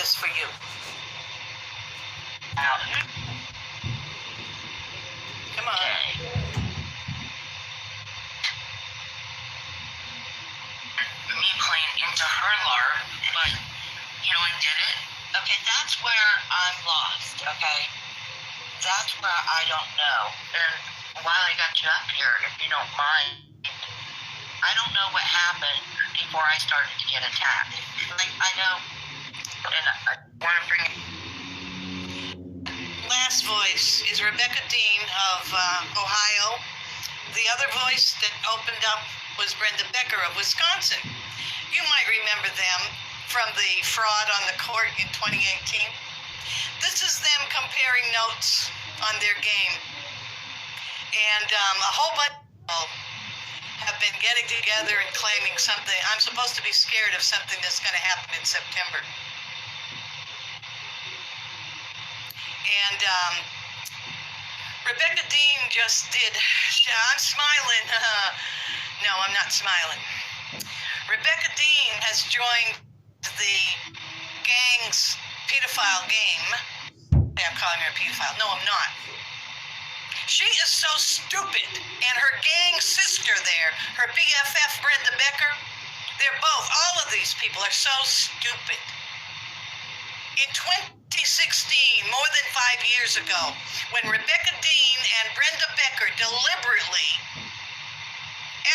this for you. Mountain. Come on. Me playing into her larp, but, I did it. Okay, that's where I'm lost, okay? That's where I don't know. And while I got you up here, if you don't mind, I don't know what happened before I started to get attacked. Like, I know, and I want to bring it. Last voice is Rebecca Dean of Ohio. The other voice that opened up was Brenda Becker of Wisconsin. You might remember them from the fraud on the court in 2018. This is them comparing notes on their game. And a whole bunch of people have been getting together and claiming something. I'm supposed to be scared of something that's going to happen in September. And Rebecca Dean just did, I'm smiling. No, I'm not smiling. Rebecca Dean has joined the gang's pedophile game. I'm calling her a pedophile. No, I'm not. She is so stupid. And her gang sister there, her BFF Brenda Becker, they're both, all of these people are so stupid. In 2016, more than 5 years ago, when Rebecca Dean and Brenda Becker deliberately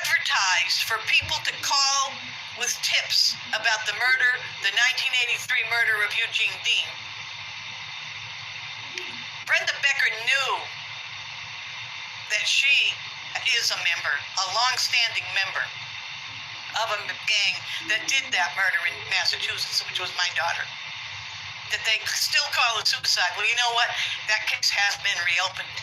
advertised for people to call with tips about the murder, the 1983 murder of Eugene Dean, Brenda Becker knew that she is a member, a long-standing member of a gang that did that murder in Massachusetts, which was my daughter. That they still call it suicide. Well, you know what? That case has been reopened.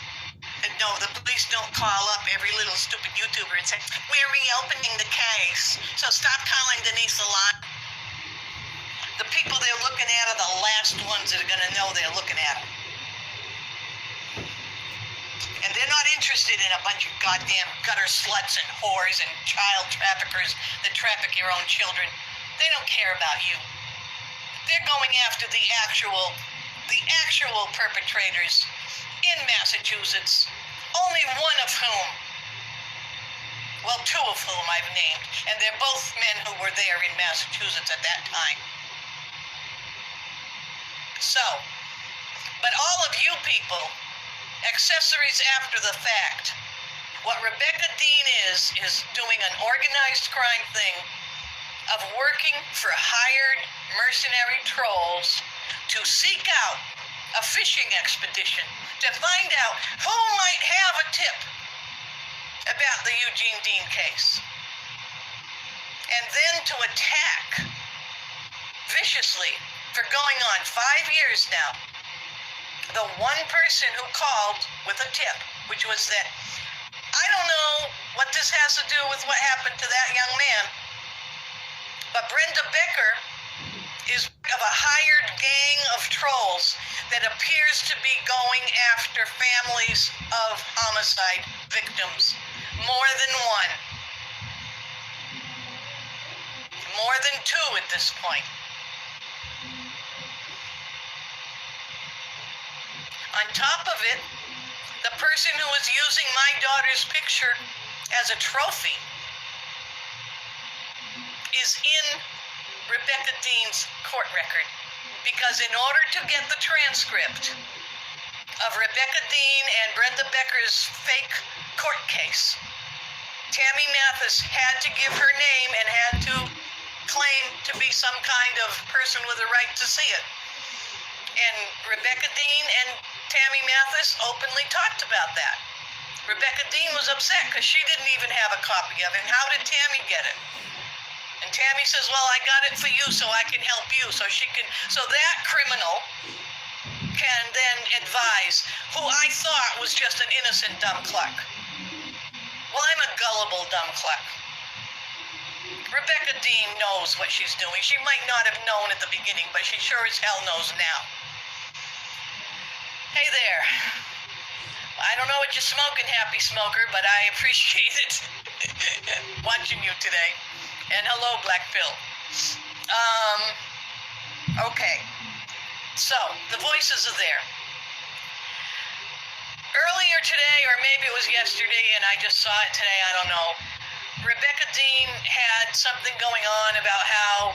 And no, the police don't call up every little stupid YouTuber and say, we're reopening the case, so stop calling Denise a lie. The people they're looking at are the last ones that are going to know they're looking at them. And they're not interested in a bunch of goddamn gutter sluts and whores and child traffickers that traffic your own children. They don't care about you. They're going after the actual perpetrators in Massachusetts, only one of whom, well, two of whom I've named, and they're both men who were there in Massachusetts at that time. So, but all of you people, accessories after the fact, what Rebecca Dean is doing an organized crime thing of working for hired mercenary trolls to seek out a fishing expedition to find out who might have a tip about the Eugene Dean case. And then to attack viciously for going on 5 years now the one person who called with a tip, which was that, I don't know what this has to do with what happened to that young man, but Brenda Becker is of a hired gang of trolls that appears to be going after families of homicide victims. More than one. More than two at this point. On top of it, the person who is using my daughter's picture as a trophy is in Rebecca Dean's court record, because in order to get the transcript of Rebecca Dean and Brenda Becker's fake court case, Tammy Mathis had to give her name and had to claim to be some kind of person with a right to see it. And Rebecca Dean and Tammy Mathis openly talked about that. Rebecca Dean was upset because she didn't even have a copy of it. And how did Tammy get it? And Tammy says, well, I got it for you so I can help you. So that criminal can then advise who I thought was just an innocent dumb cluck. Well, I'm a gullible dumb cluck. Rebecca Dean knows what she's doing. She might not have known at the beginning, but she sure as hell knows now. Hey there. I don't know what you're smoking, happy smoker, but I appreciate it watching you today. And hello, Black Pill. Okay. So, the voices are there. Earlier today, or maybe it was yesterday, and I just saw it today, I don't know, Rebecca Dean had something going on about how,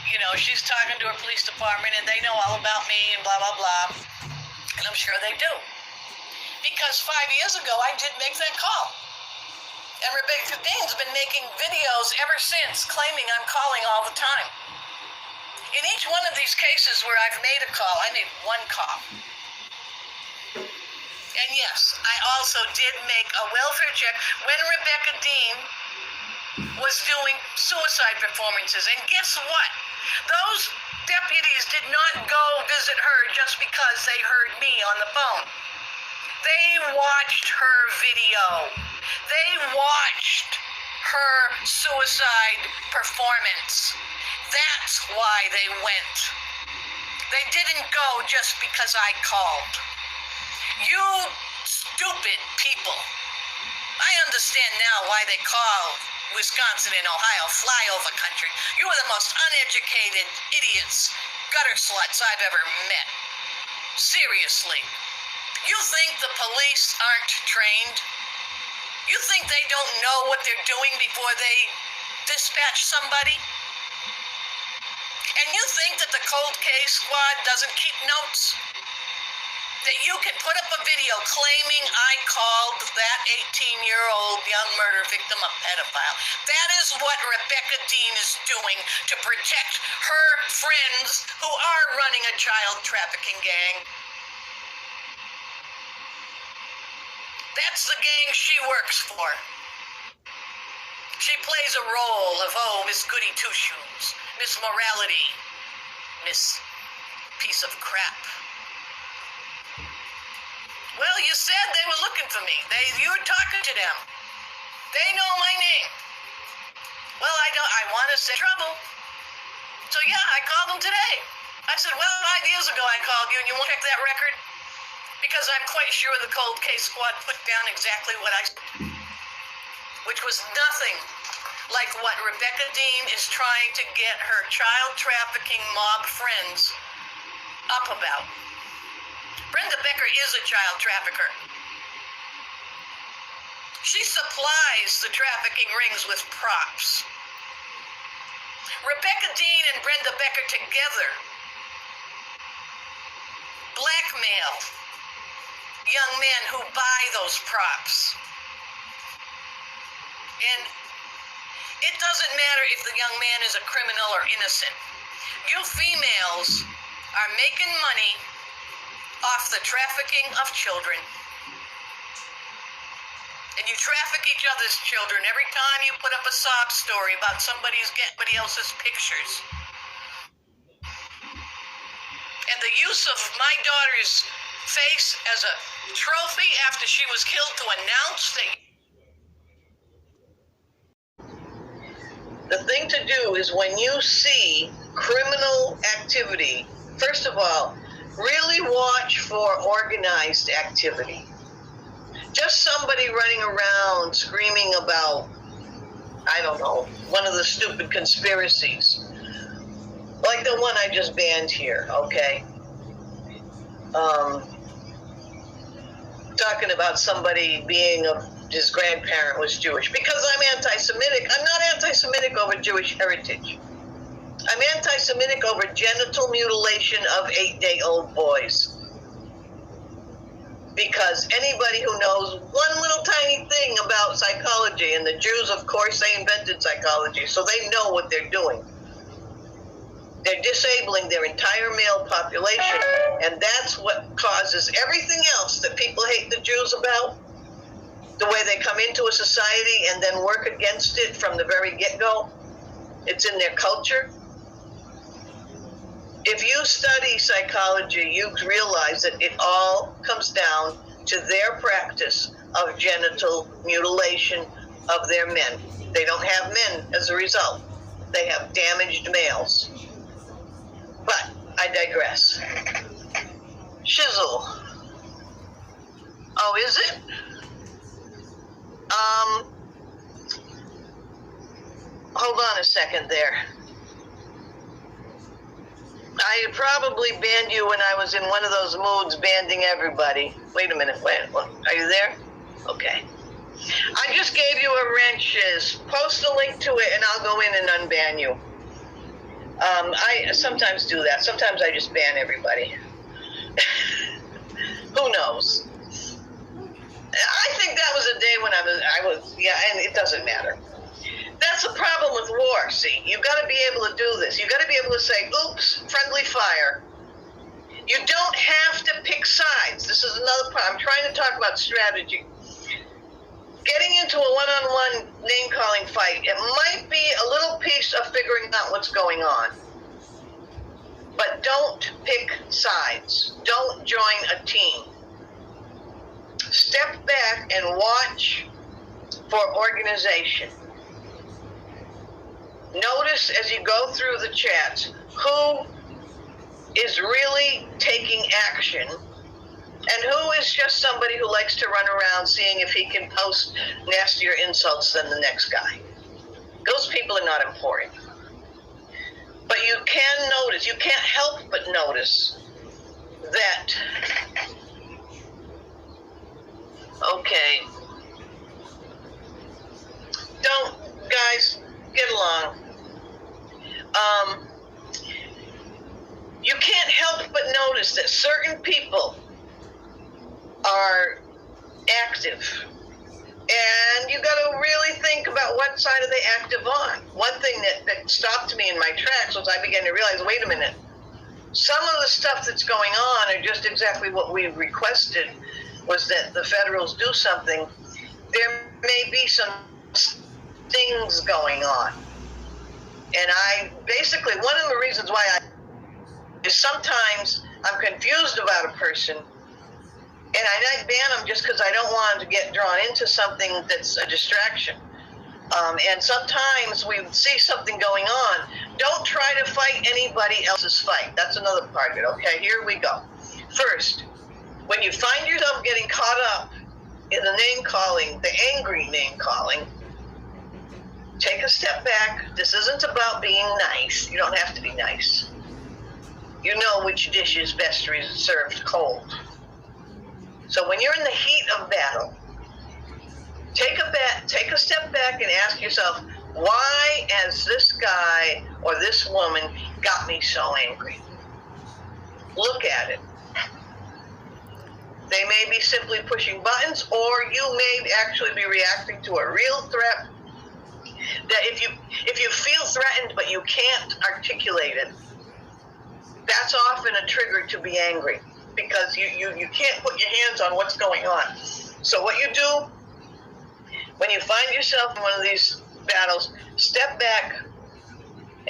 you know, she's talking to her police department and they know all about me and blah, blah, blah. And I'm sure they do. Because 5 years ago, I did make that call. And Rebecca Dean's been making videos ever since claiming I'm calling all the time. In each one of these cases where I've made a call, I made one call. And yes, I also did make a welfare check when Rebecca Dean was doing suicide performances. And guess what? Those deputies did not go visit her just because they heard me on the phone. They watched her video. They watched her suicide performance. That's why they went. They didn't go just because I called. You stupid people. I understand now why they call Wisconsin and Ohio flyover country. You are the most uneducated idiots, gutter sluts I've ever met. Seriously. You think the police aren't trained? You think they don't know what they're doing before they dispatch somebody? And you think that the cold case squad doesn't keep notes? That you can put up a video claiming I called that 18-year-old young murder victim a pedophile. That is what Rebecca Dean is doing to protect her friends who are running a child trafficking gang. That's the gang she works for. She plays a role of, oh, Miss Goody Two-Shoes, Miss Morality, Miss Piece of Crap. Well, you said they were looking for me. You were talking to them. They know my name. Well, I want to say trouble. So yeah, I called them today. I said, well, 5 years ago I called you and you won't check that record? Because I'm quite sure the cold case squad put down exactly what I said, which was nothing like what Rebecca Dean is trying to get her child trafficking mob friends up about. Brenda Becker is a child trafficker. She supplies the trafficking rings with props. Rebecca Dean and Brenda Becker together blackmail young men who buy those props. And it doesn't matter if the young man is a criminal or innocent. You females are making money off the trafficking of children. And you traffic each other's children every time you put up a sob story about somebody else's pictures. And the use of my daughter's face as a trophy after she was killed to announce that. The thing to do is when you see criminal activity, first of all, really watch for organized activity. Just somebody running around screaming about, I don't know, one of the stupid conspiracies. Like the one I just banned here, okay? Talking about somebody being his grandparent was Jewish. Because I'm anti-Semitic. I'm not anti-Semitic over Jewish heritage. I'm anti-Semitic over genital mutilation of 8-day-old boys. Because anybody who knows one little tiny thing about psychology, and the Jews, of course, they invented psychology, so they know what they're doing. They're disabling their entire male population, and that's what causes everything else that people hate the Jews about. The way they come into a society and then work against it from the very get-go. It's in their culture. If you study psychology, you realize that it all comes down to their practice of genital mutilation of their men. They don't have men as a result. They have damaged males. But I digress. Shizzle. Oh, is it? Hold on a second there. I probably banned you when I was in one of those moods, banning everybody. Wait a minute. Wait. Are you there? Okay. I just gave you a wrench. Post a link to it, and I'll go in and unban you. I sometimes do that. Sometimes I just ban everybody. Who knows? I think that was a day when I was, yeah, and it doesn't matter. That's the problem with war, see. You've got to be able to do this. You've got to be able to say, oops, friendly fire. You don't have to pick sides. This is another part. I'm trying to talk about strategy. Getting into a one-on-one name-calling fight, it might be a little piece of figuring out what's going on. But don't pick sides. Don't join a team. Step back and watch for organization. Notice as you go through the chats who is really taking action and who is just somebody who likes to run around seeing if he can post nastier insults than the next guy. Those people are not important. But you can notice, you can't help but notice that, okay, don't, guys, get along. You can't help but notice that certain people are active. And you got to really think about what side are they active on. One thing that stopped me in my tracks was I began to realize, wait a minute, some of the stuff that's going on are just exactly what we requested, was that the federals do something. There may be some things going on. And I basically, one of the reasons why is sometimes I'm confused about a person, and I might ban them just because I don't want them to get drawn into something that's a distraction. And sometimes we see something going on. Don't try to fight anybody else's fight. That's another part of it. Okay, here we go. First, when you find yourself getting caught up in the name calling, the angry name calling, take a step back. This isn't about being nice. You don't have to be nice. You know which dish is best served cold. So when you're in the heat of battle, take a step back and ask yourself, why has this guy or this woman got me so angry? Look at it. They may be simply pushing buttons, or you may actually be reacting to a real threat. That if you feel threatened but you can't articulate it, that's often a trigger to be angry, because you can't put your hands on what's going on. So what you do when you find yourself in one of these battles, step back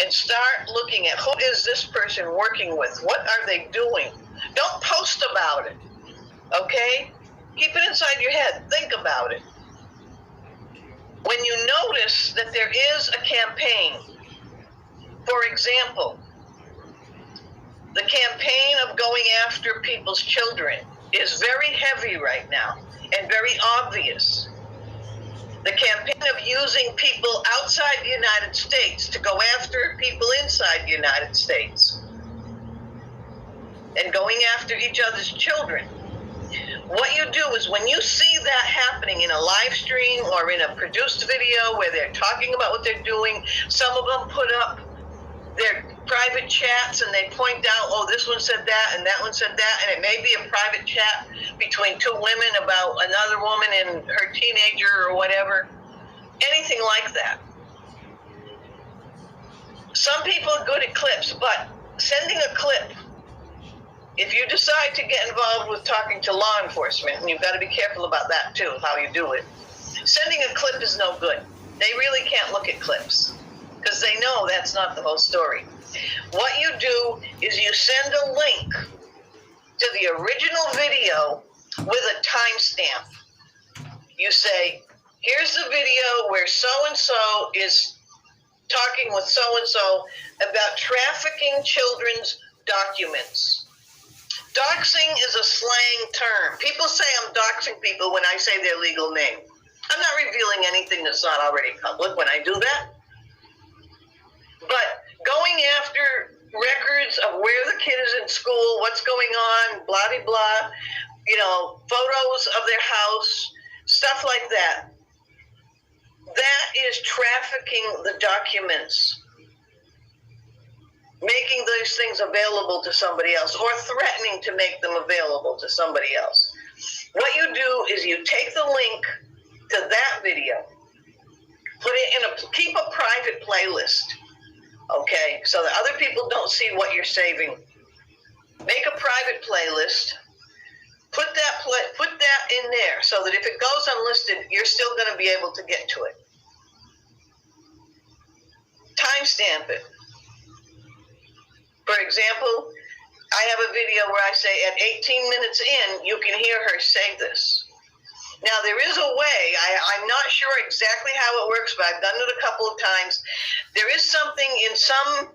and start looking at who is this person working with? What are they doing? Don't post about it, okay? Keep it inside your head. Think about it. When you notice that there is a campaign, for example, the campaign of going after people's children is very heavy right now and very obvious. The campaign of using people outside the United States to go after people inside the United States and going after each other's children. What you do is when you see that happening in a live stream or in a produced video where they're talking about what they're doing, some of them put up their private chats and they point out, oh, this one said that and that one said that, and it may be a private chat between two women about another woman and her teenager or whatever. Anything like that. Some people are good at clips, but sending a clip, if you decide to get involved with talking to law enforcement, and you've got to be careful about that too, how you do it, sending a clip is no good. They really can't look at clips because they know that's not the whole story. What you do is you send a link to the original video with a timestamp. You say, here's the video where so-and-so is talking with so-and-so about trafficking children's documents. Doxing is a slang term. People say I'm doxing people when I say their legal name. I'm not revealing anything that's not already public when I do that. But going after records of where school, what's going on, blah, blah, blah, you know, photos of their house, stuff like that. That is trafficking the documents, making those things available to somebody else or threatening to make them available to somebody else. What you do is you take the link to that video, put it in keep a private playlist, okay, so that other people don't see what you're saving. Make a private playlist, put that in there so that if it goes unlisted, you're still going to be able to get to it. Timestamp it. For example, I have a video where I say at 18 minutes in, you can hear her say this. Now, there is a way, I'm not sure exactly how it works, but I've done it a couple of times. There is something in some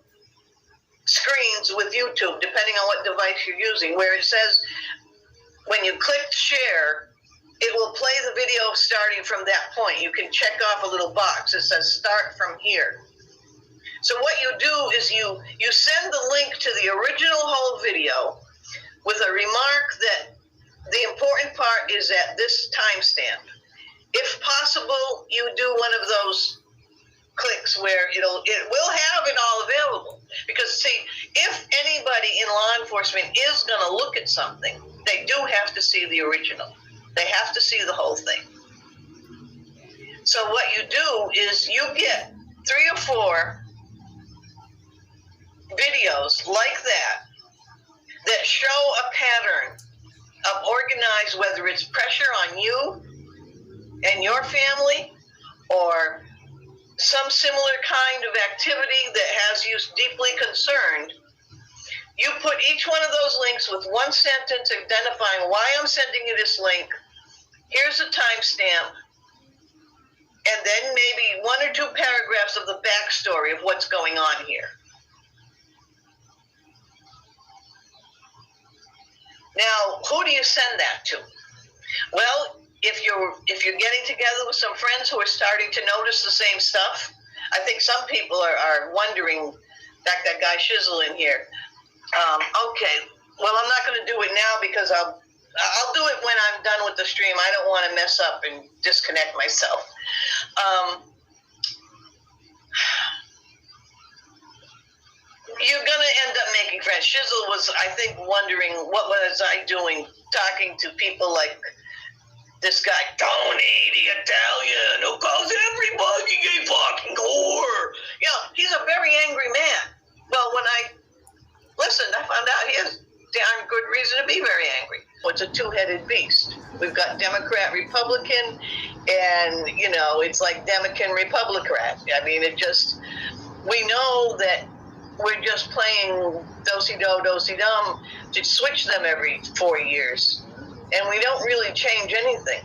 screens with YouTube, depending on what device you're using, where it says when you click share, it will play the video starting from that point. You can check off a little box that says start from here. So what you do is you send the link to the original whole video with a remark that the important part is at this timestamp. If possible, you do one of those clicks where it will have it all available. Because see, if anybody in law enforcement is going to look at something, they do have to see the original. They have to see the whole thing. So what you do is you get 3 or 4 videos like that show a pattern of organized, whether it's pressure on you and your family or some similar kind of activity that has you deeply concerned. You put each one of those links with one sentence identifying why I'm sending you this link. Here's a timestamp. And then maybe 1 or 2 paragraphs of the backstory of what's going on here. Now, who do you send that to? Well, if you're getting together with some friends who are starting to notice the same stuff, I think some people are wondering, back that guy Shizzle in here. Okay, well, I'm not going to do it now because I'll do it when I'm done with the stream. I don't want to mess up and disconnect myself. You're going to end up making friends. Shizzle was, I think, wondering what was I doing talking to people like this guy, Tony, the Italian, who calls everybody a fucking whore. You know, he's a very angry man. Well, when I listened, I found out he has darn good reason to be very angry. It's a two-headed beast. We've got Democrat, Republican, and, you know, it's like Democrat, Republican. I mean, we know that we're just playing do-si-do, do-si-dum to switch them every 4 years. And we don't really change anything.